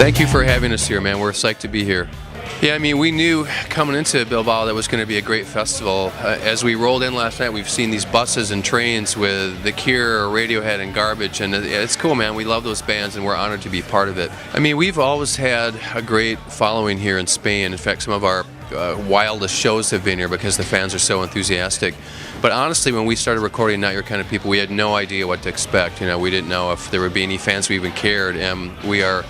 Thank you for having us here, man. We're psyched to be here. Yeah, I mean, we knew coming into Bilbao that was going to be a great festival. As we rolled in last night, we've seen these buses and trains with The Cure, Radiohead, and Garbage, and it's cool, man. We love those bands, and we're honored to be part of it. I mean, we've always had a great following here in Spain. In fact, some of our wildest shows have been here because the fans are so enthusiastic. But honestly, when we started recording Not Your Kind of People, we had no idea what to expect. You know, we didn't know if there would be any fans who even cared, and we are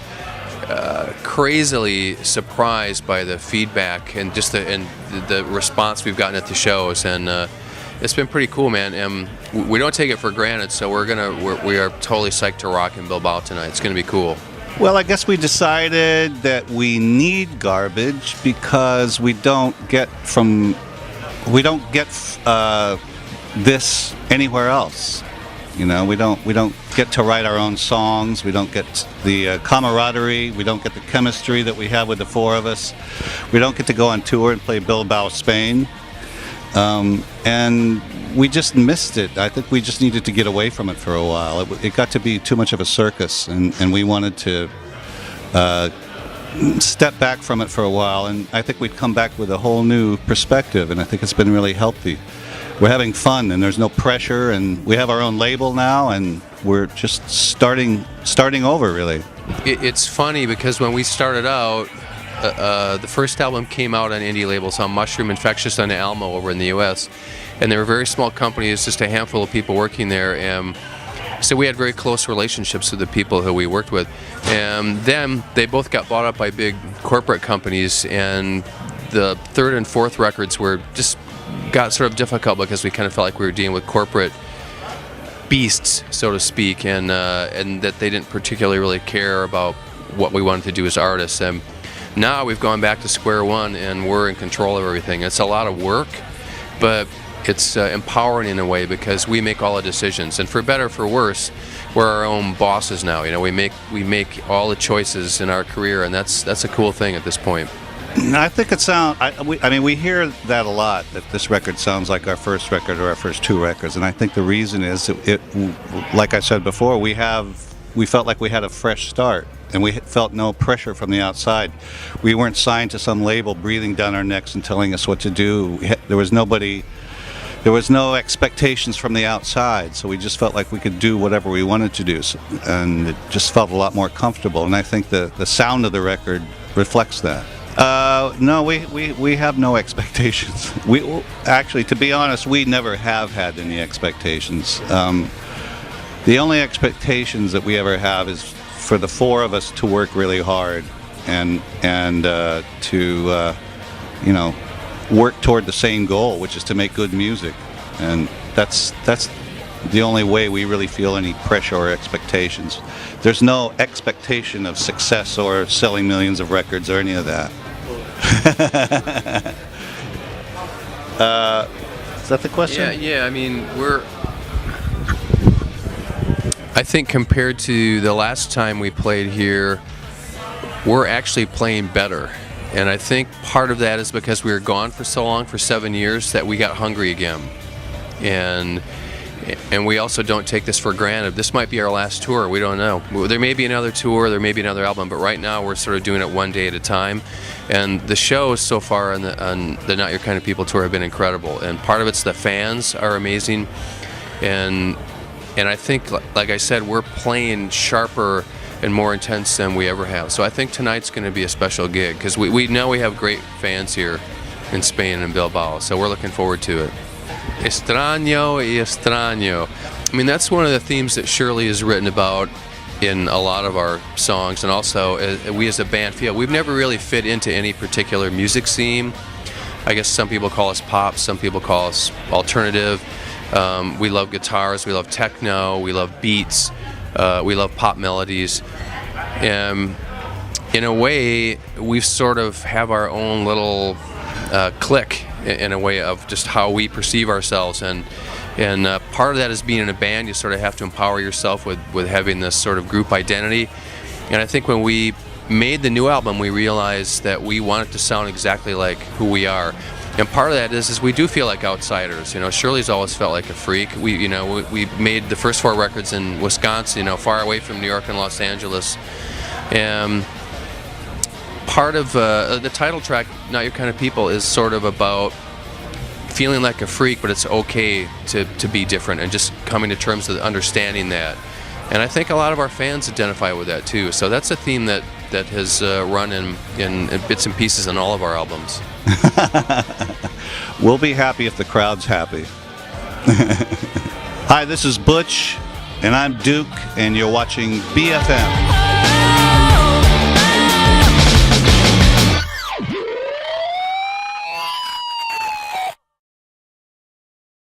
crazily surprised by the feedback and just the response we've gotten at the shows, and it's been pretty cool, man. And we don't take it for granted, so we are totally psyched to rock in Bilbao tonight. It's going to be cool. Well, I guess we decided that we need Garbage because we don't get this anywhere else. You know, we don't get to write our own songs. We don't get the camaraderie. We don't get the chemistry that we have with the four of us. We don't get to go on tour and play Bilbao, Spain. And we just missed it. I think we just needed to get away from it for a while. It got to be too much of a circus, and we wanted to step back from it for a while. And I think we'd come back with a whole new perspective, and I think it's been really healthy. We're having fun, and there's no pressure, and we have our own label now, and we're just starting over, really. It's funny because when we started out, the first album came out on indie labels on Mushroom Infectious on Almo over in the U.S., and they were very small companies, just a handful of people working there, and so we had very close relationships with the people who we worked with. And then they both got bought up by big corporate companies, and the third and fourth records got sort of difficult because we kind of felt like we were dealing with corporate beasts, so to speak, and that they didn't particularly really care about what we wanted to do as artists. And now we've gone back to square one, and we're in control of everything. It's a lot of work, but it's empowering in a way because we make all the decisions, and for better or for worse, we're our own bosses now. You know, we make all the choices in our career, and that's a cool thing at this point. I think it sounds. I mean, we hear that a lot. That this record sounds like our first record or our first two records, and I think the reason is it. Like I said before, we felt like we had a fresh start, and we felt no pressure from the outside. We weren't signed to some label breathing down our necks and telling us what to do. There was nobody. There was no expectations from the outside, so we just felt like we could do whatever we wanted to do, and it just felt a lot more comfortable. And I think the sound of the record reflects that. No, we have no expectations. We actually, to be honest, we never have had any expectations. The only expectations that we ever have is for the four of us to work really hard and to work toward the same goal, which is to make good music, and that's the only way we really feel any pressure or expectations. There's no expectation of success or selling millions of records or any of that. Is that the question? Yeah. I mean, I think compared to the last time we played here, we're actually playing better. And I think part of that is because we were gone for so long, for 7 years, that we got hungry again. And we also don't take this for granted. This might be our last tour. We don't know. There may be another tour, there may be another album, but right now we're sort of doing it one day at a time. And the shows so far on the Not Your Kind of People tour have been incredible. And part of it's the fans are amazing. And I think, like I said, we're playing sharper and more intense than we ever have. So I think tonight's going to be a special gig because we know we have great fans here in Spain and Bilbao. So we're looking forward to it. Extraño y extraño. I mean, that's one of the themes that Shirley has written about in a lot of our songs, and also we as a band feel we've never really fit into any particular music scene. I guess some people call us pop, some people call us alternative. We love guitars, we love techno, we love beats, we love pop melodies. And in a way, we sort of have our own little clique in a way of just how we perceive ourselves, and part of that is being in a band. You sort of have to empower yourself with having this sort of group identity. And I think when we made the new album, we realized that we wanted to sound exactly like who we are. And part of that is we do feel like outsiders. You know, Shirley's always felt like a freak. We made the first 4 records in Wisconsin, far away from New York and Los Angeles. And part of the title track, Not Your Kind of People, is sort of about feeling like a freak, but it's okay to be different, and just coming to terms with understanding that. And I think a lot of our fans identify with that too. So that's a theme that has run in bits and pieces in all of our albums. We'll be happy if the crowd's happy. Hi, this is Butch, and I'm Duke, and you're watching BFM.